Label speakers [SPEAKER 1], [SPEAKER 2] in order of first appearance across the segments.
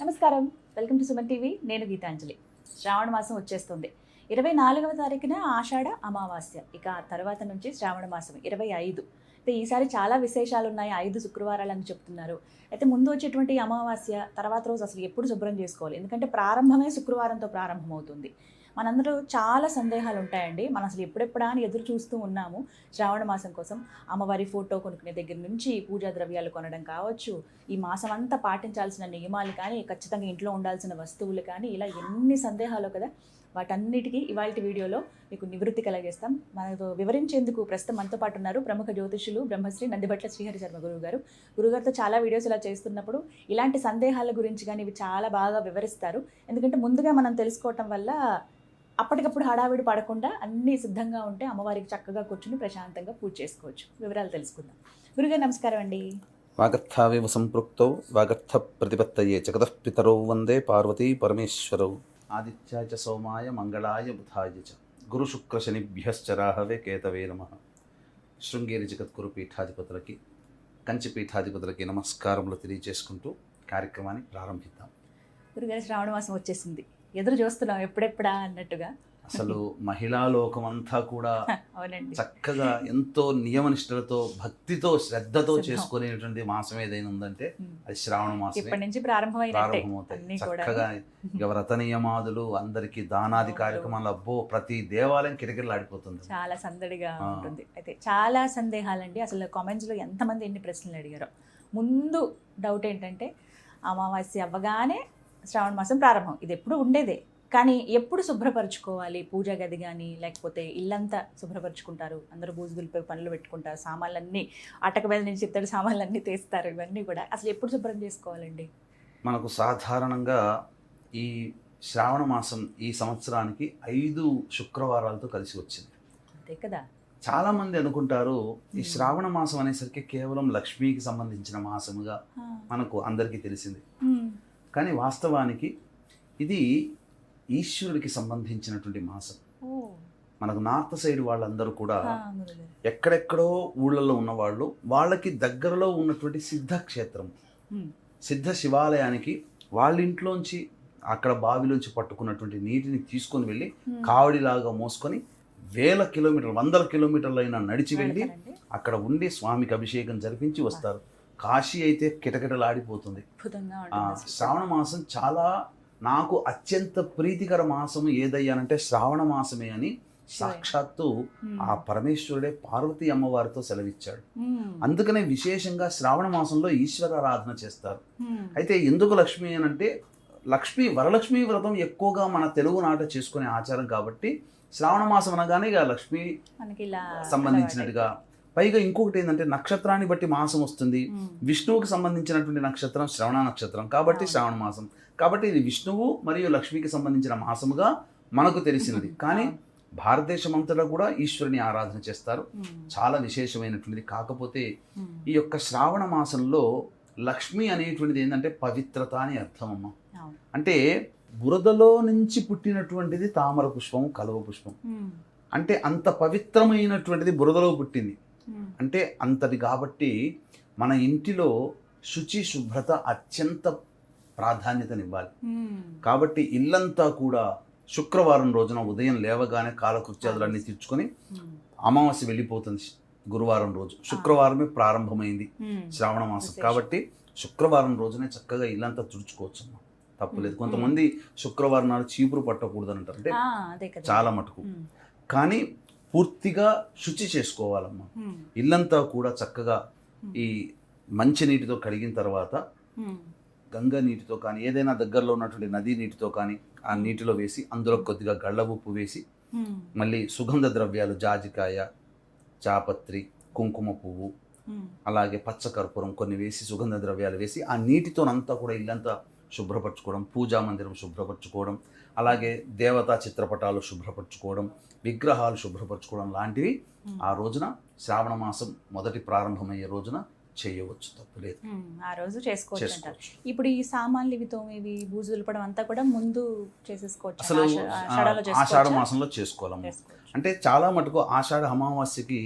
[SPEAKER 1] నమస్కారం, welcome to Suman TV. నేను గీతాంజలి. శ్రావణ మాసం వచ్చేస్తుంది. 24వ తారీఖున ఆషాఢ అమావాస్య. ఇక తర్వాత నుంచి శ్రావణ మాసం 25. అయితే ఈసారి చాలా విశేషాలు ఉన్నాయి. 5 శుక్రవారాలని చెప్తున్నారు. అయితే ముందు వచ్చేటువంటి అమావాస్య తర్వాత రోజు అసలు ఎప్పుడు శుభ్రం చేసుకోవాలి? ఎందుకంటే ప్రారంభమే శుక్రవారంతో ప్రారంభమవుతుంది. మనందరూ చాలా సందేహాలు ఉంటాయండి. మనం అసలు ఎప్పుడెప్పుడా అని ఎదురు చూస్తూ ఉన్నాము శ్రావణ మాసం కోసం. అమ్మవారి ఫోటో కొనుక్కునే దగ్గర నుంచి పూజా ద్రవ్యాలు కొనడం కావచ్చు, ఈ మాసం అంతా పాటించాల్సిన నియమాలు కానీ, ఖచ్చితంగా ఇంట్లో ఉండాల్సిన వస్తువులు కానీ, ఇలా ఎన్ని సందేహాలు కదా. వాటన్నిటికీ ఇవాళ వీడియోలో మీకు నివృత్తి కలిగేస్తాం. మనతో వివరించేందుకు ప్రస్తుతం మనతో పాటు ఉన్నారు ప్రముఖ జ్యోతిషులు బ్రహ్మశ్రీ నందిబట్ల శ్రీహరి శర్మ గురువుగారు. గురుగారితో చాలా వీడియోస్ ఇలా చేస్తున్నప్పుడు ఇలాంటి సందేహాల గురించి కానీ ఇవి చాలా బాగా వివరిస్తారు. ఎందుకంటే ముందుగా మనం తెలుసుకోవటం వల్ల అప్పటికప్పుడు హడావిడి పడకుండా అన్నీ సిద్ధంగా ఉంటే అమ్మవారికి చక్కగా కూర్చుని ప్రశాంతంగా పూజ చేసుకోవచ్చు. వివరాలు తెలుసుకుందాం. గురుగారు నమస్కారం అండి.
[SPEAKER 2] వాగర్థావేవ సంపృక్తౌ వాగర్థ ప్రతిపత్తయే జగతః పితరౌ వందే పార్వతీ పరమేశ్వరౌ. ఆదిత్యాయ చ సోమాయ మంగళాయ బుధాయ చ గురు శుక్ర శనిభ్యశ్చ రాహవే కేతవే నమః. శృంగేరి జగద్గురు పీఠాధిపతులకి, కంచి పీఠాధిపతులకి నమస్కారములు తెలియజేసుకుంటూ కార్యక్రమాన్ని ప్రారంభిద్దాం.
[SPEAKER 1] గురుగారు శ్రావణ మాసం వచ్చేసింది. ఎదురు చూస్తున్నాం ఎప్పుడెప్పుడా అన్నట్టుగా.
[SPEAKER 2] అసలు మహిళా లోకం అంతా కూడా
[SPEAKER 1] అవునండి,
[SPEAKER 2] చక్కగా ఎంతో నియమనిష్టలతో భక్తితో శ్రద్ధతో చేసుకునేటువంటి మాసం ఏదైనా ఉందంటే అది శ్రావణ మాసం.
[SPEAKER 1] ఇప్పటి నుంచి ప్రారంభమవుతాయి
[SPEAKER 2] చక్కగా ఇక వ్రత నియమాదులు, అందరికి దానాది కార్యక్రమాలు, అబ్బో ప్రతి దేవాలయం కిటకిటలాడిపోతుంది.
[SPEAKER 1] చాలా సందడిగా ఉంటుంది. అయితే చాలా సందేహాలండి. అసలు కామెంట్స్ లో ఎంతమంది ఎన్ని ప్రశ్నలు అడిగారో. ముందు డౌట్ ఏంటంటే, అమావాస్య అవ్వగానే శ్రావణ మాసం ప్రారంభం. ఇది ఎప్పుడు ఉండేదే, కానీ ఎప్పుడు శుభ్రపరచుకోవాలి? పూజా గది కానీ, లేకపోతే ఇల్లంతా శుభ్రపరచుకుంటారు, అందరూ బూజు దులిపే పనులు పెట్టుకుంటారు, సామాన్లన్నీ అటక మీద నుంచి ఇత్తడి సామాన్లన్నీ తీస్తారు. ఇవన్నీ కూడా అసలు ఎప్పుడు శుభ్రం చేసుకోవాలండి?
[SPEAKER 2] మనకు సాధారణంగా ఈ శ్రావణ మాసం ఈ సంవత్సరానికి 5 శుక్రవారాలతో కలిసి వచ్చింది.
[SPEAKER 1] అంతే కదా.
[SPEAKER 2] చాలా మంది అనుకుంటారు ఈ శ్రావణ మాసం అనేసరికి కేవలం లక్ష్మీకి సంబంధించిన మాసముగా మనకు అందరికీ తెలిసింది. కానీ వాస్తవానికి ఇది ఈశ్వరుడికి సంబంధించినటువంటి మాసం. మనకు నార్త్ సైడ్ వాళ్ళందరూ కూడా ఎక్కడెక్కడో ఊళ్ళల్లో ఉన్నవాళ్ళు, వాళ్ళకి దగ్గరలో ఉన్నటువంటి సిద్ధక్షేత్రం, సిద్ధ శివాలయానికి వాళ్ళ ఇంట్లోంచి అక్కడ బావిలోంచి పట్టుకున్నటువంటి నీటిని తీసుకొని వెళ్ళి కావడిలాగా మోసుకొని వేల కిలోమీటర్లు, 100 కిలోమీటర్లైనా నడిచి వెళ్ళి అక్కడ ఉండి స్వామికి అభిషేకం జరిపించి వస్తారు. కాశీ అయితే కిటకిటలాడిపోతుంది. శ్రావణ మాసం చాలా నాకు అత్యంత ప్రీతికర మాసము ఏదయ్యానంటే శ్రావణ మాసమే అని సాక్షాత్తు ఆ పరమేశ్వరుడే పార్వతీ అమ్మవారితో సెలవిచ్చాడు. అందుకనే విశేషంగా శ్రావణ మాసంలో ఈశ్వరారాధన చేస్తారు. అయితే ఎందుకు లక్ష్మి అని అంటే, వరలక్ష్మీ వ్రతం ఎక్కువగా మన తెలుగు నాట చేసుకునే ఆచారం కాబట్టి శ్రావణ మాసం అనగానే ఇక లక్ష్మి సంబంధించినట్టుగా. పైగా ఇంకొకటి ఏంటంటే, నక్షత్రాన్ని బట్టి మాసం వస్తుంది. విష్ణువుకి సంబంధించినటువంటి నక్షత్రం శ్రవణ నక్షత్రం కాబట్టి శ్రావణ మాసం. కాబట్టి ఇది విష్ణువు మరియు లక్ష్మికి సంబంధించిన మాసముగా మనకు తెలిసినది. కానీ భారతదేశం అంతటా కూడా ఈశ్వరుని ఆరాధన చేస్తారు. చాలా విశేషమైనటువంటిది. కాకపోతే ఈ యొక్క శ్రావణ మాసంలో లక్ష్మి అనేటువంటిది ఏంటంటే పవిత్రత అని అర్థం అమ్మ. అంటే బురదలో నుంచి పుట్టినటువంటిది తామర పుష్పం, కలువ పుష్పం. అంటే అంత పవిత్రమైనటువంటిది బురదలో పుట్టింది అంటే అంతది. కాబట్టి మన ఇంటిలో శుచి శుభ్రత అత్యంత ప్రాధాన్యతనివ్వాలి. కాబట్టి ఇల్లంతా కూడా శుక్రవారం రోజున ఉదయం లేవగానే కాలకృత్యాదులన్నీ తీర్చుకొని, అమావాస్య వెళ్ళిపోతుంది గురువారం రోజు, శుక్రవారమే ప్రారంభమైంది శ్రావణ మాసం. కాబట్టి శుక్రవారం రోజునే చక్కగా ఇల్లంతా తుడుచుకోవచ్చు అమ్మా, తప్పులేదు. కొంతమంది శుక్రవారం నాడు చీపురు పట్టకూడదు అని అంటారు, అంటే చాలా మటుకు. కానీ పూర్తిగా శుచి చేసుకోవాలమ్మా. ఇల్లంతా కూడా చక్కగా ఈ మంచి నీటితో కడిగిన తర్వాత గంగా నీటితో కానీ, ఏదైనా దగ్గరలో ఉన్నటువంటి నదీ నీటితో కానీ ఆ నీటిలో వేసి అందులో కొద్దిగా గళ్ళ ఉప్పు వేసి, మళ్ళీ సుగంధ ద్రవ్యాలు జాజికాయ, చాపత్రి, కుంకుమ పువ్వు, అలాగే పచ్చకర్పూరం కొన్ని వేసి, సుగంధ ద్రవ్యాలు వేసి ఆ నీటితోనంతా కూడా ఇల్లంతా శుభ్రపరచుకోవడం, పూజా మందిరం శుభ్రపరచుకోవడం, అలాగే దేవతా చిత్రపటాలు శుభ్రపరచుకోవడం, విగ్రహాలు శుభ్రపరచుకోవడం లాంటివి ఆ రోజున శ్రావణ మాసం మొదటి ప్రారంభమయ్యే రోజున చేయవచ్చు, తప్పులేదు.
[SPEAKER 1] ఆ రోజు చేసుకోవచ్చు. ఇప్పుడు ఈ సామాన్లు ఇవి తోమేవి, బూజు దులపడం అంతా కూడా ముందు చేసేసుకోవచ్చు.
[SPEAKER 2] అసలు ఆషాఢ మాసంలో చేసుకోవాలమ్మా. అంటే చాలా మటుకు ఆషాఢ అమావాస్యకి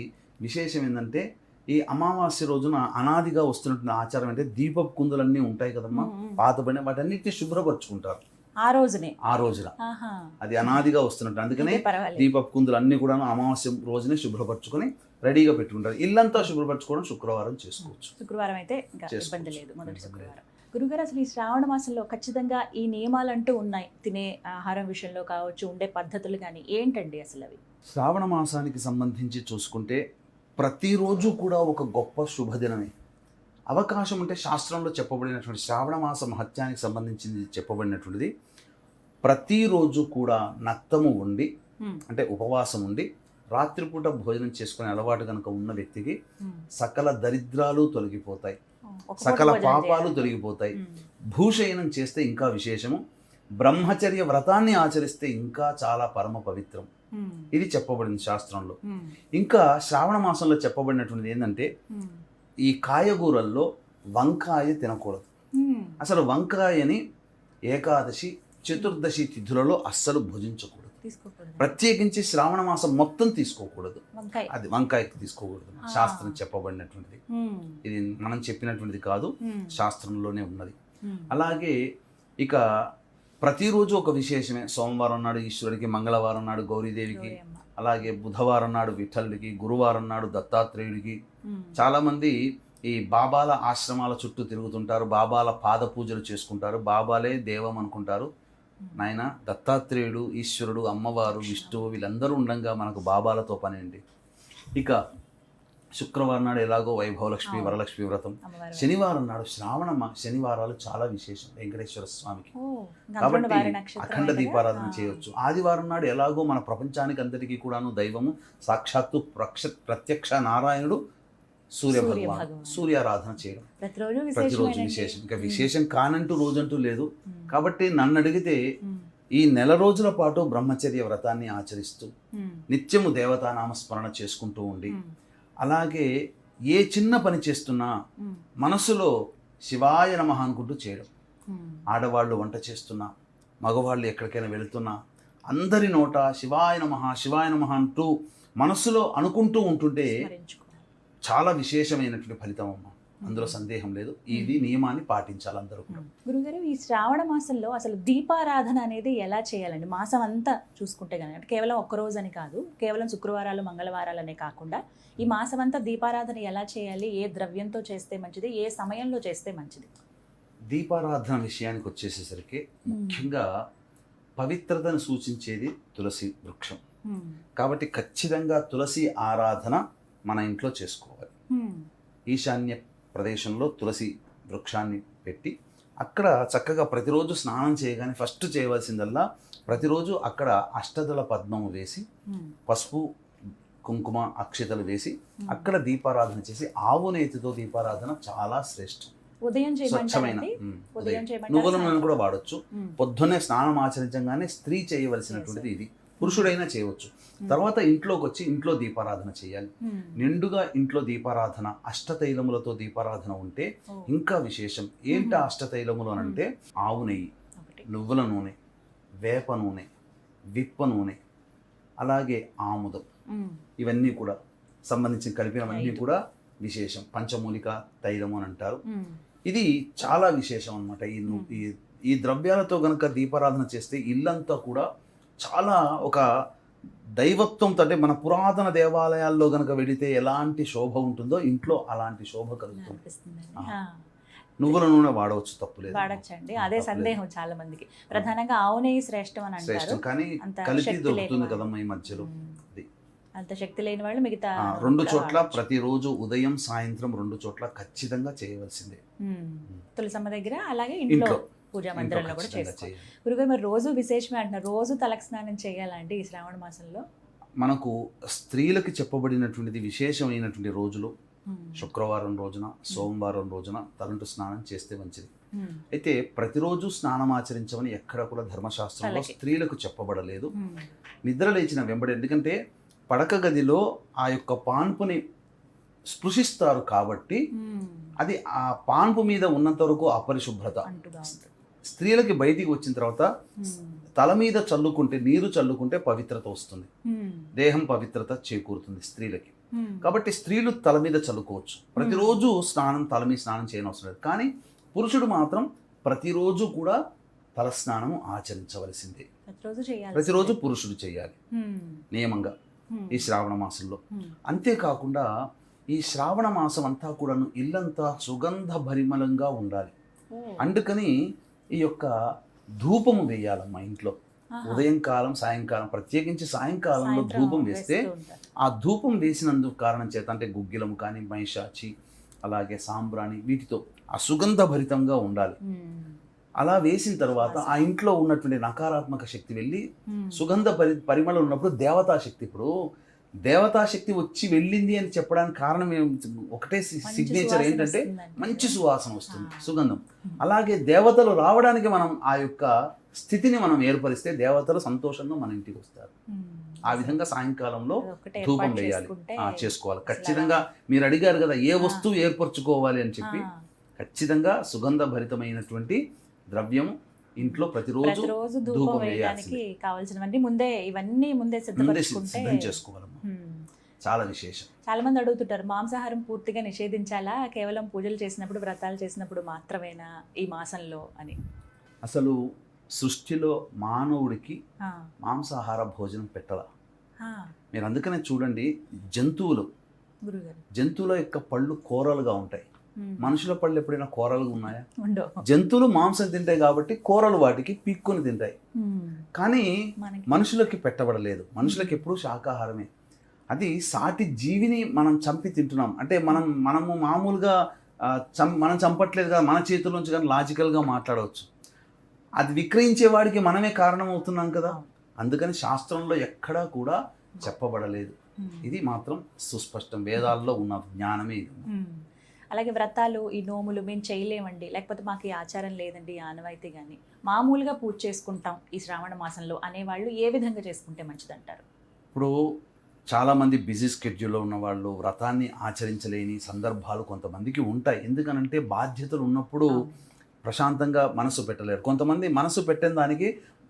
[SPEAKER 2] విశేషం ఏంటంటే, ఈ అమావాస్య రోజున అనాదిగా వస్తున్నటువంటి ఆచారం అంటే దీపపు కుందులన్నీ ఉంటాయి కదమ్మా, పాతబడిన వాటన్నిటిని శుభ్రపరచుకుంటారు
[SPEAKER 1] ఆ రోజునే.
[SPEAKER 2] ఆ రోజున.
[SPEAKER 1] ఆహా.
[SPEAKER 2] అది అనాదిగా వస్తున్నట్టు, అందుకనే
[SPEAKER 1] అయితే పర్వాలేదు.
[SPEAKER 2] దీపపు కుందులు అన్ని కూడా అమావాస్య రోజునే శుభ్రపరచుకొని రెడీగా పెట్టుకుంటారు. ఇల్లంతా శుభ్రపరచుకోవడం శుక్రవారం చేసుకోవచ్చు.
[SPEAKER 1] శుక్రవారం అయితే ఇంకా
[SPEAKER 2] చేసుకోవచ్చు.
[SPEAKER 1] ఇబ్బంది లేదు, మొదటి
[SPEAKER 2] ఇబ్బంది
[SPEAKER 1] శుక్రవారం. గురుగారు, అసలు ఈ శ్రావణ మాసంలో ఖచ్చితంగా ఈ నియమాలు అంటూ ఉన్నాయి, తినే ఆహారం విషయంలో కావచ్చు, ఉండే పద్ధతులు కానీ, ఏంటండి అసలు అవి?
[SPEAKER 2] శ్రావణ మాసానికి సంబంధించి చూసుకుంటే ప్రతిరోజు కూడా ఒక గొప్ప శుభదినమే. అవకాశం ఉంటే శాస్త్రంలో చెప్పబడినటువంటి శ్రావణ మాస మహత్యానికి సంబంధించింది చెప్పబడినటువంటిది, ప్రతిరోజు కూడా నక్తము ఉండి అంటే ఉపవాసం ఉండి రాత్రిపూట భోజనం చేసుకునే అలవాటు కనుక ఉన్న వ్యక్తికి సకల దరిద్రాలు తొలగిపోతాయి, సకల పాపాలు తొలగిపోతాయి. భూషయనం చేస్తే ఇంకా విశేషము, బ్రహ్మచర్య వ్రతాన్ని ఆచరిస్తే ఇంకా చాలా పరమ పవిత్రం. ఇది చెప్పబడింది శాస్త్రంలో. ఇంకా శ్రావణ మాసంలో చెప్పబడినటువంటిది ఏంటంటే, ఈ కాయగూరల్లో వంకాయ తినకూడదు. అసలు వంకాయని ఏకాదశి చతుర్దశి తిథులలో అస్సలు భుజించకూడదు. ప్రత్యేకించి శ్రావణ మాసం మొత్తం తీసుకోకూడదు. అది వంకాయకి తీసుకోకూడదు, శాస్త్రం చెప్పబడినటువంటిది. ఇది మనం చెప్పినటువంటిది కాదు, శాస్త్రంలోనే ఉన్నది. అలాగే ఇక ప్రతిరోజు ఒక విశేషమే. సోమవారం నాడు ఈశ్వరుడికి, మంగళవారం నాడు గౌరీదేవికి, అలాగే బుధవారం నాడు విఠలుడికి, గురువారం నాడు దత్తాత్రేయుడికి. చాలామంది ఈ బాబాల ఆశ్రమాల చుట్టూ తిరుగుతుంటారు, బాబాల పాద పూజలు చేసుకుంటారు, బాబాలే దేవం అనుకుంటారు. నాయన దత్తాత్రేయుడు, ఈశ్వరుడు, అమ్మవారు, విష్ణువు వీళ్ళందరూ ఉండగా మనకు బాబాలతో పని అండి. ఇక శుక్రవారం నాడు ఎలాగో వైభవలక్ష్మి వరలక్ష్మి వ్రతం, శనివారం నాడు శనివారాలు చాలా విశేషం వెంకటేశ్వర స్వామికి, కాబట్టి అఖండ దీపారాధన చేయవచ్చు. ఆదివారం నాడు ఎలాగో మన ప్రపంచానికి అందరికీ కూడాను దైవము సాక్షాత్తు ప్రత్యక్ష నారాయణుడు సూర్య భగవాన్, సూర్యారాధన చేయడం ప్రతిరోజు విశేషం. ఇంకా విశేషం కానంటూ రోజంటూ లేదు. కాబట్టి నన్ను అడిగితే ఈ నెల రోజుల పాటు బ్రహ్మచర్య వ్రతాన్ని ఆచరిస్తూ నిత్యము దేవతా నామస్మరణ చేసుకుంటూ ఉండి, అలాగే ఏ చిన్న పని చేస్తున్నా మనసులో శివాయ నమః అనుకుంటూ చేయడం. ఆడవాళ్ళు వంట చేస్తున్నా, మగవాళ్ళు ఎక్కడికైనా వెళుతున్నా అందరి నోట శివాయ నమః శివాయ నమః అంటూ మనసులో అనుకుంటూ ఉంటుంటే చాలా విశేషమైనటువంటి ఫలితం అమ్మ, అందులో సందేహం లేదు. ఇది నియమాన్ని పాటించాలి అందరూ కూడా.
[SPEAKER 1] గురుగారు, ఈ శ్రావణ మాసంలో అసలు దీపారాధన అనేది ఎలా చేయాలండి? మాసం అంతా చూసుకుంటే కనుక, అంటే కేవలం ఒక్కరోజు అని కాదు, కేవలం శుక్రవారాలు మంగళవారాలనే కాకుండా ఈ మాసం అంతా దీపారాధన ఎలా చేయాలి? ఏ ద్రవ్యంతో చేస్తే మంచిది? ఏ సమయంలో చేస్తే మంచిది?
[SPEAKER 2] దీపారాధన విషయానికి వచ్చేసేసరికి ముఖ్యంగా పవిత్రతను సూచించేది తులసి వృక్షం. కాబట్టి ఖచ్చితంగా తులసి ఆరాధన మన ఇంట్లో చేసుకోవాలి. ఈశాన్య ప్రదేశంలో తులసి వృక్షాన్ని పెట్టి అక్కడ చక్కగా ప్రతిరోజు స్నానం చేయగానే ఫస్ట్ చేయవలసిందల్లా ప్రతిరోజు అక్కడ అష్టదళ పద్మము వేసి, పసుపు కుంకుమ అక్షతలు వేసి అక్కడ దీపారాధన చేసి, ఆవు నేతితో దీపారాధన చాలా శ్రేష్టం.
[SPEAKER 1] ఉదయం
[SPEAKER 2] స్వచ్ఛమైన నువ్వుల నూనె కూడా వాడచ్చు. పొద్దున్నే స్నానం ఆచరించగానే స్త్రీ చేయవలసినటువంటిది ఇది. పురుషుడైనా చేయవచ్చు. తర్వాత ఇంట్లోకి వచ్చి ఇంట్లో దీపారాధన చేయాలి. నిండుగా ఇంట్లో దీపారాధన, అష్టతైలములతో దీపారాధన ఉంటే ఇంకా విశేషం. ఏంటి అష్టతైలములు అని అంటే, ఆవు నెయ్యి, నువ్వుల నూనె, వేప నూనె, విప్ప నూనె, అలాగే ఆముదం, ఇవన్నీ కూడా సంబంధించి కలిపినవన్నీ కూడా విశేషం. పంచమూలిక తైలము అని అంటారు. ఇది చాలా విశేషం అన్నమాట. ఈ ద్రవ్యాలతో గనక దీపారాధన చేస్తే ఇల్లంతా కూడా చాలా ఒక దైవత్వంతో, అంటే మన పురాతన దేవాలయాల్లో గనక వెళితే ఎలాంటి శోభ ఉంటుందో ఇంట్లో అలాంటి శోభ కలుగుతుంది. నువ్వుల నూనె వాడవచ్చు, తప్పులేదు,
[SPEAKER 1] వాడచ్చండి. అదే సందేహం చాలా మందికి. ప్రధానంగా ఆవు నెయ్యి శ్రేష్టం అని అంటారు,
[SPEAKER 2] కానీ కలిపి దొరుకుతుంది కదమ్మా ఈ మధ్యలో.
[SPEAKER 1] అంత శక్తి లేని వాళ్ళు మిగతా
[SPEAKER 2] 2 చోట్ల ప్రతిరోజు ఉదయం సాయంత్రం 2 చోట్ల ఖచ్చితంగా చేయవలసిందే.
[SPEAKER 1] తులసమ్మ దగ్గర, అలాగే ఇంట్లో పూజా మందిరంలో కూడా చేసుకోవాలి. గురుగారు, మరి రోజు విశేషమే అంటున్నారు, రోజు తలకు స్నానం చేయాలండి ఈ శ్రావణ మాసంలో?
[SPEAKER 2] మనకు స్త్రీలకు చెప్పబడినటువంటిది విశేషమైనటువంటి రోజులు శుక్రవారం రోజున, సోమవారం రోజున తలంటు స్నానం చేస్తే మంచిది. అయితే ప్రతిరోజు స్నానం ఆచరించమని ఎక్కడ కూడా ధర్మశాస్త్రంలో స్త్రీలకు చెప్పబడలేదు. నిద్ర లేచిన వెంబడి, ఎందుకంటే పడక గదిలో ఆ యొక్క పాన్పుని స్పృశిస్తారు కాబట్టి అది ఆ పాన్పు మీద ఉన్నంత వరకు అపరిశుభ్రత. స్త్రీలకి బయటికి వచ్చిన తర్వాత తల మీద చల్లుకుంటే, నీరు చల్లుకుంటే పవిత్రత వస్తుంది, దేహం పవిత్రత చేకూరుతుంది స్త్రీలకి. కాబట్టి స్త్రీలు తల మీద చల్లుకోవచ్చు, ప్రతిరోజు తల మీద స్నానం చేయనవసరం లేదు. కానీ పురుషుడు మాత్రం ప్రతిరోజు కూడా తల స్నానం ఆచరించవలసిందే. ప్రతిరోజు పురుషుడు చేయాలి నియమంగా ఈ శ్రావణ మాసంలో. అంతేకాకుండా ఈ శ్రావణ మాసం అంతా కూడాను ఇల్లంతా సుగంధ భరిమలంగా ఉండాలి. అందుకని ఈ యొక్క ధూపము వేయాలమ్మా ఇంట్లో. ఉదయం కాలం, సాయంకాలం, ప్రత్యేకించి సాయంకాలంలో ధూపం వేస్తే ఆ ధూపం వేసినందుకు కారణం చేత అంటే గుగ్గిలము కానీ, మైషాచి, అలాగే సాంబ్రాణి, వీటితో ఆ సుగంధ భరితంగా ఉండాలి. అలా వేసిన తర్వాత ఆ ఇంట్లో ఉన్నటువంటి నకారాత్మక శక్తి వెళ్ళి సుగంధ పరిమళం ఉన్నప్పుడు దేవతాశక్తి, ఇప్పుడు దేవతాశక్తి వచ్చి వెళ్ళింది అని చెప్పడానికి కారణం ఒకటే సిగ్నేచర్ ఏంటంటే మంచి సువాసన వస్తుంది, సుగంధం. అలాగే దేవతలు రావడానికి మనం ఆ యొక్క స్థితిని మనం ఏర్పరిస్తే దేవతలు సంతోషంగా మన ఇంటికి వస్తారు. ఆ విధంగా సాయంకాలంలో ధూపం వేయాలి, చేసుకోవాలి. ఖచ్చితంగా మీరు అడిగారు కదా ఏ వస్తువు ఏర్పరచుకోవాలి అని చెప్పి, ఖచ్చితంగా సుగంధ భరితమైనటువంటి ద్రవ్యము ఇంట్లో ప్రతిరోజు ధూపం వేయడానికి
[SPEAKER 1] కావాల్సినవన్నీ ముందే
[SPEAKER 2] సిద్ధం చేసుకోవాలమ్మా. చాలా విశేషం.
[SPEAKER 1] చాలా మంది అడుగుతుంటారు, మాంసాహారం పూర్తిగా నిషేధించాలా, కేవలం పూజలు చేసినప్పుడు, వ్రతాలు చేసినప్పుడు మాత్రమేనా ఈ మాసంలో అని?
[SPEAKER 2] అసలు సృష్టిలో మానవుడికి మాంసాహార భోజనం పెట్టాల. మీరు అందుకనే చూడండి, జంతువుల యొక్క పళ్ళు కూరలుగా ఉంటాయి. మనుషుల పళ్ళు ఎప్పుడైనా కూరలుగా ఉన్నాయా? జంతువులు మాంసం తింటాయి కాబట్టి కూరలు వాటికి పీక్కుని తింటాయి. కానీ మనుషులకి పెట్టబడలేదు. మనుషులకి ఎప్పుడూ శాకాహారమే. అది సాటి జీవిని మనం చంపి తింటున్నాం అంటే మనము మామూలుగా మనం చంపట్లేదు కదా, మన చేతుల నుంచి కానీ లాజికల్గా మాట్లాడవచ్చు. అది విక్రయించే వాడికి మనమే కారణం అవుతున్నాం కదా. అందుకని శాస్త్రంలో ఎక్కడా కూడా చెప్పబడలేదు. ఇది మాత్రం సుస్పష్టం, వేదాల్లో ఉన్న జ్ఞానమే ఇది.
[SPEAKER 1] అలాగే వ్రతాలు, ఈ నోములు మేము చేయలేమండి, లేకపోతే మాకు ఈ ఆచారం లేదండి, ఆనవాయితీ కానీ మామూలుగా పూజ చేసుకుంటాం ఈ శ్రావణ మాసంలో అనేవాళ్ళు ఏ విధంగా చేసుకుంటే మంచిదంటారు?
[SPEAKER 2] ఇప్పుడు చాలామంది బిజీ స్కెడ్యూల్లో ఉన్న వాళ్ళు వ్రతాన్ని ఆచరించలేని సందర్భాలు కొంతమందికి ఉంటాయి. ఎందుకనంటే బాధ్యతలు ఉన్నప్పుడు ప్రశాంతంగా మనసు పెట్టలేరు. కొంతమంది మనసు పెట్టిన దానికి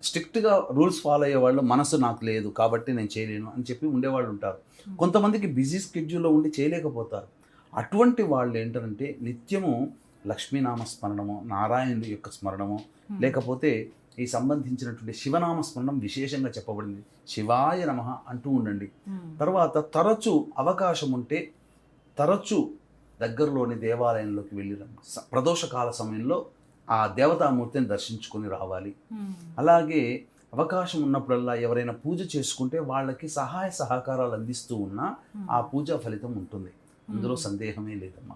[SPEAKER 2] స్ట్రిక్ట్గా రూల్స్ ఫాలో అయ్యేవాళ్ళు, మనసు నాకు లేదు కాబట్టి నేను చేయలేను అని చెప్పి ఉండేవాళ్ళు ఉంటారు. కొంతమందికి బిజీ స్కెడ్యూల్లో ఉండి చేయలేకపోతారు. అటువంటి వాళ్ళు ఏంటంటే నిత్యము లక్ష్మీనామ స్మరణము, నారాయణుడి యొక్క స్మరణము, లేకపోతే ఈ సంబంధించినటువంటి శివనామ స్మరణం విశేషంగా చెప్పబడింది. శివాయ నమః అంటూ ఉండండి. తర్వాత తరచు అవకాశం ఉంటే తరచు దగ్గరలోని దేవాలయంలోకి వెళ్ళి ప్రదోషకాల సమయంలో ఆ దేవతామూర్తిని దర్శించుకొని రావాలి. అలాగే అవకాశం ఉన్నప్పుడల్లా ఎవరైనా పూజ చేసుకుంటే వాళ్ళకి సహాయ సహకారాలు అందిస్తూ ఉన్నా ఆ పూజా ఫలితం ఉంటుంది. అందులో సందేహమే లేదమ్మా.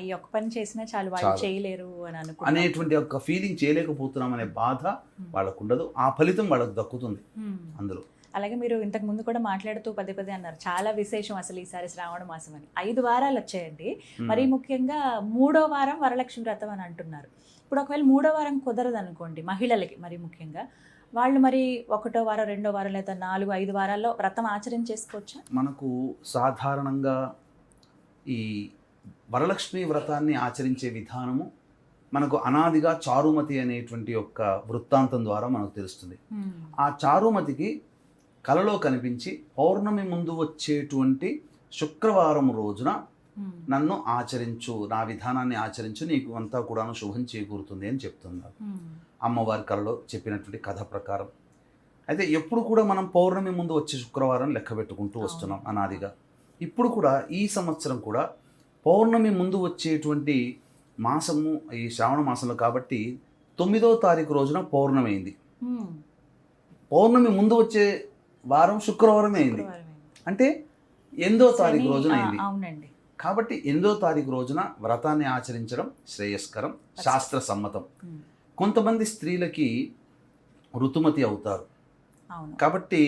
[SPEAKER 1] ఈ ఒక్క పని చేసినా చాలు, వాళ్ళు చేయలేరు అని
[SPEAKER 2] అనేటువంటి ఒక ఫీలింగ్, చేయలేకపోతున్నాం అనే బాధ వాళ్ళకు ఉండదు. ఆ ఫలితం వాళ్ళకు దక్కుతుంది అందులో.
[SPEAKER 1] అలాగే మీరు ఇంతకు ముందు కూడా మాట్లాడుతూ పదే అన్నారు, చాలా విశేషం అసలు ఈసారి శ్రావణ మాసం అని. 5 వారాలు వచ్చాయండి. మరి ముఖ్యంగా 3వ వారం వరలక్ష్మి వ్రతం అని అంటున్నారు. ఇప్పుడు ఒకవేళ 3వ వారం కుదరదు అనుకోండి మహిళలకి, మరి ముఖ్యంగా వాళ్ళు మరి 1వ వారం, 2వ వారం లేదా 4, 5 వారాల్లో వ్రతం ఆచరించేసుకోవచ్చా?
[SPEAKER 2] మనకు సాధారణంగా ఈ వరలక్ష్మి వ్రతాన్ని ఆచరించే విధానము మనకు అనాదిగా చారుమతి అనేటువంటి యొక్క వృత్తాంతం ద్వారా మనకు తెలుస్తుంది. ఆ చారుమతికి కలలో కనిపించి పౌర్ణమి ముందు వచ్చేటువంటి శుక్రవారం రోజున నన్ను ఆచరించు, నా విధానాన్ని ఆచరించు, నీకు అంతా కూడాను శుభం చేకూరుతుంది అని చెప్తున్నారు అమ్మవారి కలలో చెప్పినటువంటి కథ ప్రకారం. అయితే ఎప్పుడు కూడా మనం పౌర్ణమి ముందు వచ్చే శుక్రవారం లెక్క పెట్టుకుంటూ వస్తున్నాం అనాదిగా. ఇప్పుడు కూడా ఈ సంవత్సరం కూడా పౌర్ణమి ముందు వచ్చేటువంటి మాసము ఈ శ్రావణ మాసంలో కాబట్టి 9వ తారీఖు రోజున పౌర్ణమి అయింది. పౌర్ణమి ముందు వచ్చే వారం శుక్రవారం అయింది, అంటే 8వ తారీఖు రోజున అయింది. కాబట్టి 8వ తారీఖు రోజున వ్రతాన్ని ఆచరించడం శ్రేయస్కరం, శాస్త్ర సమ్మతం. కొంతమంది స్త్రీలకి ఋతుమతి అవుతారు కాబట్టి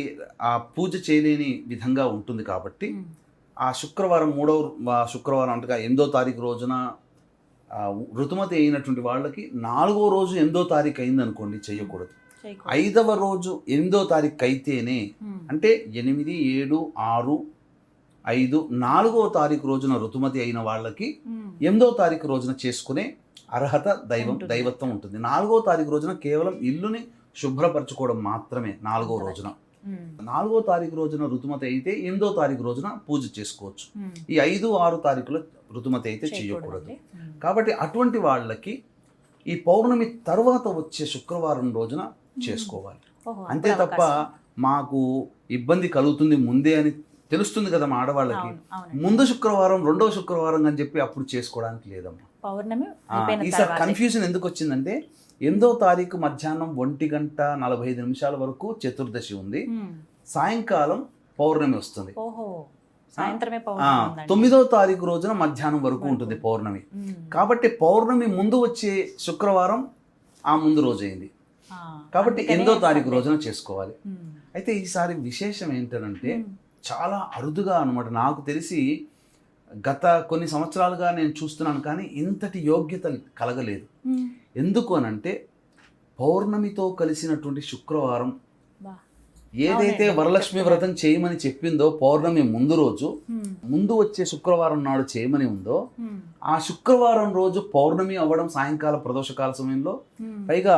[SPEAKER 2] ఆ పూజ చేయలేని విధంగా ఉంటుంది. కాబట్టి ఆ శుక్రవారం 3వ శుక్రవారం అంటగా 8వ తారీఖు రోజున ఋతుమతి అయినటువంటి వాళ్ళకి 4వ రోజు 8వ తారీఖు అయింది అనుకోండి, చేయకూడదు. 5వ రోజు 8వ తారీఖు అయితేనే, అంటే 8, 7, 6, 5, 4వ తారీఖు రోజున ఋతుమతి అయిన వాళ్ళకి 8వ తారీఖు రోజున చేసుకునే అర్హత దైవత్వం ఉంటుంది. 4వ తారీఖు రోజున కేవలం ఇల్లుని శుభ్రపరచుకోవడం మాత్రమే 4వ రోజున. 4వ తారీఖు రోజున ఋతుమతి అయితే 8వ తారీఖు రోజున పూజ చేసుకోవచ్చు. ఈ 5, 6 తారీఖులో ఋతుమతి అయితే చేయకూడదు. కాబట్టి అటువంటి వాళ్ళకి ఈ పౌర్ణమి తర్వాత వచ్చే శుక్రవారం రోజున చేసుకోవాలి. అంతే తప్ప మాకు ఇబ్బంది కలుగుతుంది ముందే అని తెలుస్తుంది కదా మా ఆడవాళ్ళకి, ముందు శుక్రవారం 2వ శుక్రవారం అని చెప్పి అప్పుడు చేసుకోవడానికి లేదమ్మా.
[SPEAKER 1] పౌర్ణమి
[SPEAKER 2] ఈసారి కన్ఫ్యూజన్ ఎందుకు వచ్చిందంటే 8వ తారీఖు మధ్యాహ్నం 1:45 వరకు చతుర్దశి ఉంది, సాయంకాలం పౌర్ణమి వస్తుంది. 9వ తారీఖు రోజున మధ్యాహ్నం వరకు ఉంటుంది పౌర్ణమి. కాబట్టి పౌర్ణమి ముందు వచ్చే శుక్రవారం ఆ ముందు రోజు అయింది, కాబట్టి 8వ తారీఖు రోజున చేసుకోవాలి. అయితే ఈసారి విశేషం ఏంటంటే చాలా అరుదుగా అనమాట, నాకు తెలిసి గత కొన్ని సంవత్సరాలుగా నేను చూస్తున్నాను కానీ ఇంతటి యోగ్యత కలగలేదు. ఎందుకు అనంటే పౌర్ణమితో కలిసినటువంటి శుక్రవారం ఏదైతే వరలక్ష్మి వ్రతం చేయమని చెప్పిందో పౌర్ణమి ముందు రోజు, ముందు వచ్చే శుక్రవారం నాడు చేయమని ఉందో, ఆ శుక్రవారం రోజు పౌర్ణమి అవ్వడం సాయంకాల ప్రదోషకాల సమయంలో, పైగా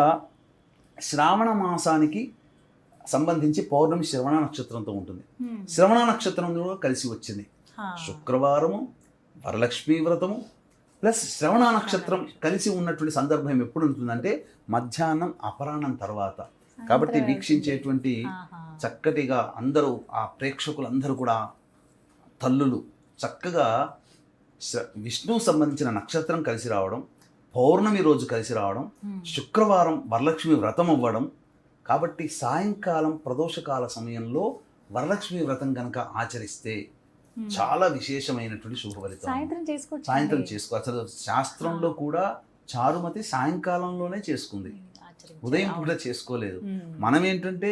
[SPEAKER 2] శ్రావణ మాసానికి సంబంధించి పౌర్ణమి శ్రవణ నక్షత్రంతో ఉంటుంది. శ్రవణ నక్షత్రం కూడా కలిసి వచ్చింది. శుక్రవారము, వరలక్ష్మి వ్రతము ప్లస్ శ్రవణ నక్షత్రం కలిసి ఉన్నటువంటి సందర్భం ఎప్పుడు ఉంటుందంటే మధ్యాహ్నం అపరాహ్నం తర్వాత. కాబట్టి వీక్షించేటువంటి చక్కటిగా అందరూ ఆ ప్రేక్షకులందరూ కూడా తల్లులు చక్కగా విష్ణువు సంబంధించిన నక్షత్రం కలిసి రావడం, పౌర్ణమి రోజు కలిసి రావడం, శుక్రవారం వరలక్ష్మి వ్రతం అవ్వడం. కాబట్టి సాయంకాలం ప్రదోషకాల సమయంలో వరలక్ష్మి వ్రతం కనుక ఆచరిస్తే చాలా విశేషమైనటువంటి శుభ ఫలితం. సాయంత్రం చేసుకో. అసలు శాస్త్రంలో కూడా చారుమతి సాయంకాలంలోనే చేసుకుంది, ఉదయం పూట చేసుకోలేదు. మనం ఏంటంటే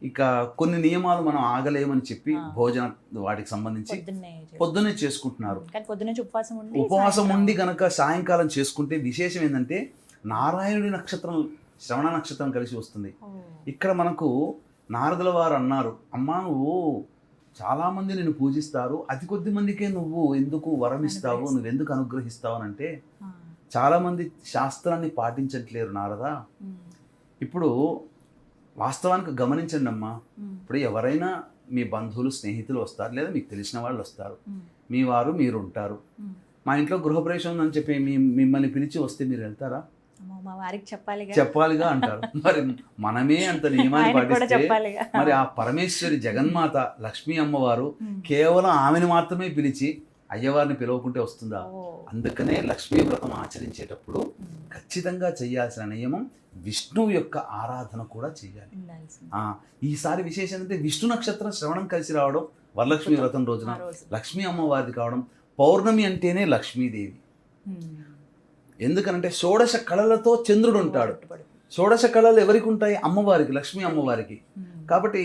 [SPEAKER 2] ఇక కొన్ని నియమాలు మనం ఆగలేమని చెప్పి భోజన వాటికి సంబంధించి పొద్దున్నే చేసుకుంటున్నారు. ఉపవాసం ఉండి కనుక సాయంకాలం చేసుకుంటే విశేషం ఏంటంటే నారాయణుడి నక్షత్రం శ్రవణ నక్షత్రం కలిసి వస్తుంది. ఇక్కడ మనకు నారదుల వారు అన్నారు, అమ్మా నువ్వు చాలా మంది నిన్ను పూజిస్తారు, అతి కొద్ది మందికే నువ్వు ఎందుకు వరం ఇస్తావు, నువ్వెందుకు అనుగ్రహిస్తావు అని అంటే, చాలా మంది శాస్త్రాన్ని పాటించట్లేరు నారదా. ఇప్పుడు వాస్తవానికి గమనించండి అమ్మా, ఇప్పుడు ఎవరైనా మీ బంధువులు స్నేహితులు వస్తారు, లేదా మీకు తెలిసిన వాళ్ళు వస్తారు, మీ వారు మీరు ఉంటారు. మా ఇంట్లో గృహప్రవేశం ఉందని చెప్పి మిమ్మల్ని పిలిచి వస్తే మీరు వెళ్తారా? చెప్పాలిగా అంటారు. మరి మనమే అంత నియమాన్ని పాటిస్తే మరి ఆ పరమేశ్వరి జగన్మాత లక్ష్మీ అమ్మవారు కేవలం ఆమెను మాత్రమే పిలిచి అయ్యవారిని పిలవకుంటే వస్తుందా? అందుకనే లక్ష్మీ వ్రతం ఆచరించేటప్పుడు ఖచ్చితంగా చేయాల్సిన నియమం విష్ణువు యొక్క ఆరాధన కూడా చేయాలి. ఈసారి విశేషం అంటే విష్ణు నక్షత్రం శ్రవణం కలిసి రావడం, వరలక్ష్మి వ్రతం రోజున లక్ష్మీ అమ్మవారిది కావడం. పౌర్ణమి అంటేనే లక్ష్మీదేవి. ఎందుకనంటే షోడశ కళలతో చంద్రుడు ఉంటాడు. షోడశ కళలు ఎవరికి ఉంటాయి? అమ్మవారికి, లక్ష్మీ అమ్మవారికి. కాబట్టి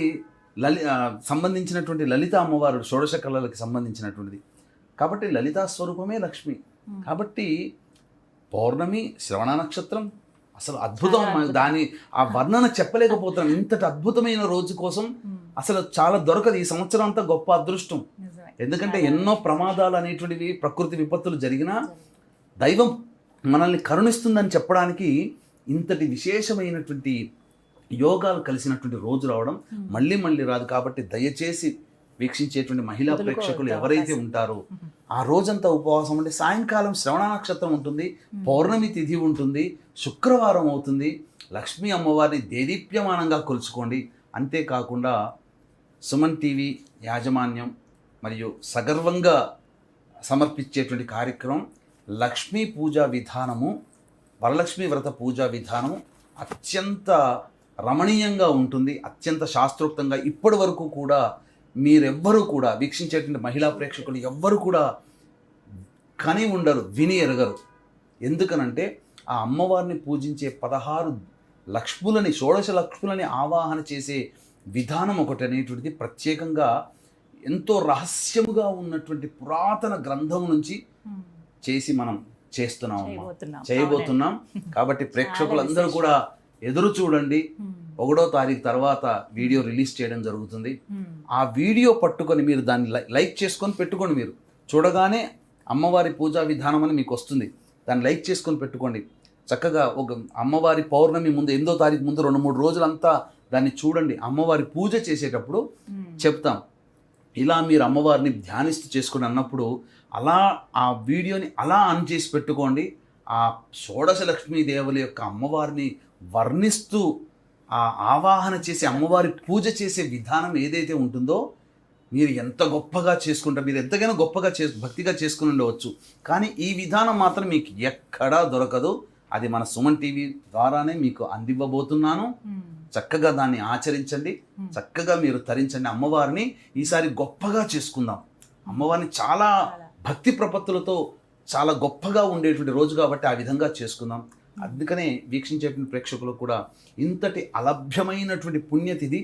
[SPEAKER 2] సంబంధించినటువంటి లలిత అమ్మవారు షోడశ కళలకి సంబంధించినటువంటిది. కాబట్టి లలితా స్వరూపమే లక్ష్మి. కాబట్టి పౌర్ణమి శ్రవణ నక్షత్రం అసలు అద్భుతం. దాని ఆ వర్ణన చెప్పలేకపోతున్నాం. ఇంతటి అద్భుతమైన రోజు కోసం అసలు చాలా దొరకదు. ఈ సంవత్సరం అంతా గొప్ప అదృష్టం. ఎందుకంటే ఎన్నో ప్రమాదాలు అనేటువంటివి, ప్రకృతి విపత్తులు జరిగినా దైవం మనల్ని కరుణిస్తుందని చెప్పడానికి ఇంతటి విశేషమైనటువంటి యోగాలు కలిసినటువంటి రోజు రావడం మళ్ళీ మళ్ళీ రాదు. కాబట్టి దయచేసి వీక్షించేటువంటి మహిళా ప్రేక్షకులు ఎవరైతే ఉంటారో ఆ రోజంతా ఉపవాసం ఉంటే సాయంకాలం శ్రవణ నక్షత్రం ఉంటుంది, పౌర్ణమి తిథి ఉంటుంది, శుక్రవారం అవుతుంది. లక్ష్మీ అమ్మవారిని దేదీప్యమానంగా కొలుచుకోండి. అంతేకాకుండా సుమన్ టీవీ యాజమాన్యం మరియు సగర్వంగా సమర్పించేటువంటి కార్యక్రమం లక్ష్మీ పూజా విధానము, వరలక్ష్మి వ్రత పూజా విధానము అత్యంత రమణీయంగా ఉంటుంది, అత్యంత శాస్త్రోక్తంగా. ఇప్పటి వరకు కూడా మీరెవ్వరూ కూడా వీక్షించేటువంటి మహిళా ప్రేక్షకులు ఎవ్వరు కూడా కని ఉండరు, విని ఎరగరు. ఎందుకనంటే ఆ అమ్మవారిని పూజించే 16 లక్ష్ములని, షోడశ లక్ష్ములని ఆవాహన చేసే విధానం ఒకటి అనేటువంటిది ప్రత్యేకంగా ఎంతో రహస్యముగా ఉన్నటువంటి పురాతన గ్రంథం నుంచి చేసి మనం చేయబోతున్నాం. కాబట్టి ప్రేక్షకులందరూ కూడా ఎదురు చూడండి. 1వ తారీఖు తర్వాత వీడియో రిలీజ్ చేయడం జరుగుతుంది. ఆ వీడియో పట్టుకొని మీరు దాన్ని లైక్ చేసుకొని పెట్టుకోండి. మీరు చూడగానే అమ్మవారి పూజా విధానం అని మీకు వస్తుంది. దాన్ని లైక్ చేసుకొని పెట్టుకోండి. చక్కగా ఒక అమ్మవారి పౌర్ణమి ముందు 8వ తారీఖు ముందు 2-3 రోజులంతా దాన్ని చూడండి. అమ్మవారి పూజ చేసేటప్పుడు చెప్తాం, ఇలా మీరు అమ్మవారిని ధ్యానిస్తూ చేసుకోండి అన్నప్పుడు అలా ఆ వీడియోని అలా ఆన్ చేసి పెట్టుకోండి. ఆ షోడశ లక్ష్మీదేవుల యొక్క అమ్మవారిని వర్ణిస్తూ ఆ ఆవాహన చేసి అమ్మవారి పూజ చేసే విధానం ఏదైతే ఉంటుందో మీరు ఎంత గొప్పగా చేసుకుంటారు. మీరు ఎంతకైనా గొప్పగా భక్తిగా చేసుకుని ఉండవచ్చు, కానీ ఈ విధానం మాత్రం మీకు ఎక్కడా దొరకదు. అది మన సుమన్ టీవీ ద్వారానే మీకు అందివ్వబోతున్నాను. చక్కగా దాన్ని ఆచరించండి, చక్కగా మీరు తరించండి. అమ్మవారిని ఈసారి గొప్పగా చేసుకుందాం. అమ్మవారిని చాలా భక్తి ప్రపత్తులతో చాలా గొప్పగా ఉండేటువంటి రోజు కాబట్టి ఆ విధంగా చేసుకుందాం. అందుకనే వీక్షించేటువంటి ప్రేక్షకులకు కూడా ఇంతటి అలభ్యమైనటువంటి పుణ్యతిథి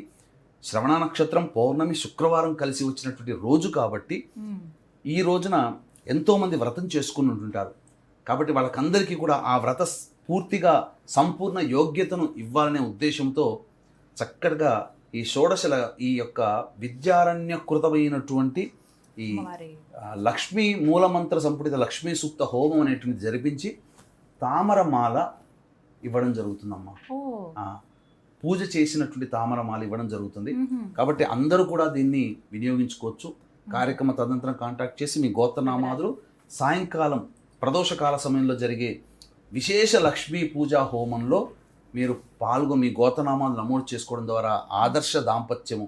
[SPEAKER 2] శ్రవణ నక్షత్రం పౌర్ణమి శుక్రవారం కలిసి వచ్చినటువంటి రోజు కాబట్టి ఈ రోజున ఎంతోమంది వ్రతం చేసుకుని ఉంటుంటారు. కాబట్టి వాళ్ళకందరికీ కూడా ఆ వ్రత పూర్తిగా సంపూర్ణ యోగ్యతను ఇవ్వాలనే ఉద్దేశంతో చక్కగా ఈ షోడశల ఈ యొక్క విద్యారణ్యకృతమైనటువంటి ఈ లక్ష్మీ మూలమంత్ర సంపుటిత లక్ష్మీ సూక్త హోమం అనేటువంటి జరిపించి తామరమాల ఇవ్వడం జరుగుతుందమ్మా. పూజ చేసినటువంటి తామరమాల ఇవ్వడం జరుగుతుంది. కాబట్టి అందరూ కూడా దీన్ని వినియోగించుకోవచ్చు. కార్యక్రమ తదనంతరం కాంటాక్ట్ చేసి మీ గోత్రనామాదులు సాయంకాలం ప్రదోషకాల సమయంలో జరిగే విశేష లక్ష్మీ పూజా హోమంలో మీరు మీ గోత్రనామాలు నమోదు చేసుకోవడం ద్వారా ఆదర్శ దాంపత్యము,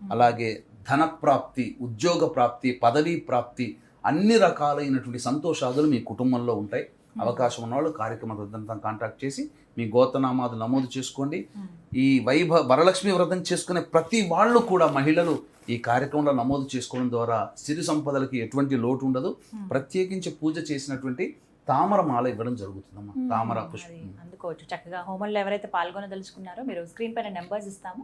[SPEAKER 2] అలాగే ధనప్రాప్తి, ఉద్యోగ ప్రాప్తి, పదవీ ప్రాప్తి, అన్ని రకాలైనటువంటి సంతోషాదులు మీ కుటుంబంలో ఉంటాయి. అవకాశం ఉన్నవాళ్ళు కార్యక్రమ తదనంతరం కాంటాక్ట్ చేసి మీ గోత్రనామాలు నమోదు చేసుకోండి. ఈ వరలక్ష్మి వ్రతం చేసుకునే ప్రతి వాళ్ళు కూడా మహిళలు ఈ కార్యక్రమంలో నమోదు చేసుకోవడం ద్వారా సిరి సంపదలకి ఎటువంటి లోటు ఉండదు. ప్రత్యేకించి పూజ చేసినటువంటి తామరమాల ఇవ్వడం జరుగుతుందమ్మా. తామర పుష్పం
[SPEAKER 1] అందుకోవచ్చు. చక్కగా హోమంలో ఎవరైతే పాల్గొనదలుచుకున్నారో మీరు స్క్రీన్ పైన నెంబర్స్ ఇస్తాము.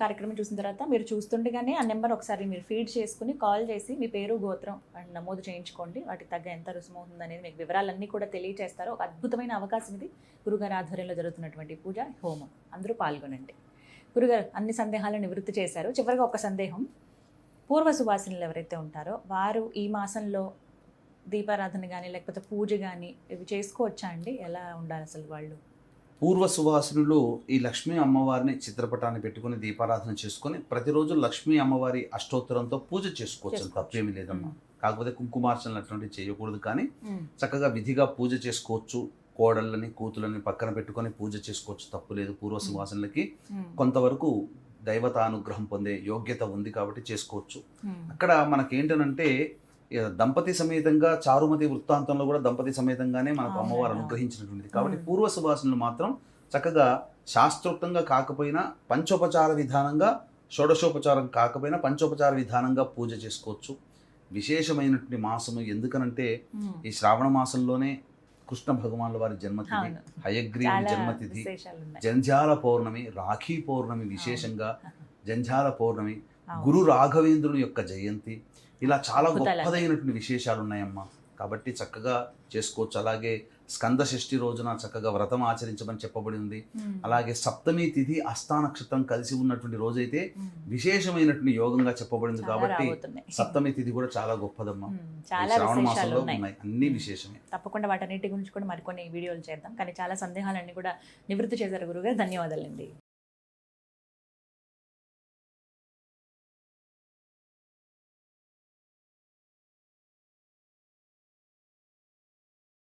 [SPEAKER 1] కార్యక్రమం చూసిన తర్వాత మీరు చూస్తుండగానే ఆ నెంబర్ ఒకసారి మీరు ఫీడ్ చేసుకుని కాల్ చేసి మీ పేరు గోత్రం అండ్ నమోదు చేయించుకోండి. వాటికి తగ్గ ఎంత రుసుము అవుతుంది అనేది మీకు వివరాలన్నీ కూడా తెలియజేస్తారు. ఒక అద్భుతమైన అవకాశం ఇది. గురుగారి ఆధ్వర్యంలో జరుగుతున్నటువంటి పూజ హోమం, అందరూ పాల్గొనండి. గురుగారు అన్ని సందేహాలను నివృత్తి చేశారు. చివరిగా ఒక సందేహం, పూర్వ సువాసినులు ఎవరైతే ఉంటారో వారు ఈ మాసంలో దీపారాధన కానీ లేకపోతే పూజ కానీ ఇవి చేసుకోవచ్చా అండి? ఎలా ఉండాలి అసలు వాళ్ళు?
[SPEAKER 2] పూర్వ సువాసినులు ఈ లక్ష్మీ అమ్మవారిని చిత్రపటాన్ని పెట్టుకుని దీపారాధన చేసుకొని ప్రతిరోజు లక్ష్మీ అమ్మవారి అష్టోత్తరంతో పూజ చేసుకోవచ్చు, తప్పేమీ లేదమ్మా. కాకపోతే కుంకుమార్చనలు అటువంటివి చేయకూడదు, కానీ చక్కగా విధిగా పూజ చేసుకోవచ్చు. కోడళ్ళని కూతులని పక్కన పెట్టుకొని పూజ చేసుకోవచ్చు, తప్పు లేదు. పూర్వ సువాసనలకి కొంతవరకు దైవతానుగ్రహం పొందే యోగ్యత ఉంది కాబట్టి చేసుకోవచ్చు. అక్కడ మనకేంటనంటే దంపతి సమేతంగా చారుమతి వృత్తాంతంలో కూడా దంపతి సమేతంగానే మనకు అమ్మవారు అనుగ్రహించినటువంటిది. కాబట్టి పూర్వ సువాసనలు మాత్రం చక్కగా శాస్త్రోక్తంగా కాకపోయినా పంచోపచార విధానంగా, షోడశోపచారం కాకపోయినా పంచోపచార విధానంగా పూజ చేసుకోవచ్చు. విశేషమైనటువంటి మాసము ఎందుకనంటే ఈ శ్రావణ మాసంలోనే కృష్ణ భగవానుల వారి జన్మతిథి, హయగ్రీవుని జన్మతిథి, జంధ్యాల పౌర్ణమి, రాఖీ పౌర్ణమి, విశేషంగా జంధ్యాల పౌర్ణమి, గురు రాఘవేంద్రుని యొక్క జయంతి, ఇలా చాలా గొప్పదైనటువంటి విశేషాలు ఉన్నాయమ్మా. కాబట్టి చక్కగా చేసుకోవచ్చు. అలాగే స్కంద షష్ఠి రోజున చక్కగా వ్రతం ఆచరించమని చెప్పబడి ఉంది. అలాగే సప్తమి తిథి అస్థా నక్షత్రం కలిసి ఉన్నటువంటి రోజైతే విశేషమైనటువంటి యోగంగా చెప్పబడింది. కాబట్టి సప్తమి తిథి కూడా చాలా గొప్పదమ్మా. శ్రావణ మాసంలో ఉన్నాయి అన్ని విశేషమే.
[SPEAKER 1] తప్పకుండా వాటన్నిటి గురించి కూడా మరికొన్ని వీడియోలు చేద్దాం. కానీ చాలా సందేహాలన్నీ కూడా నివృత్తి చేశారు గురుగారు. ధన్యవాదాలండి.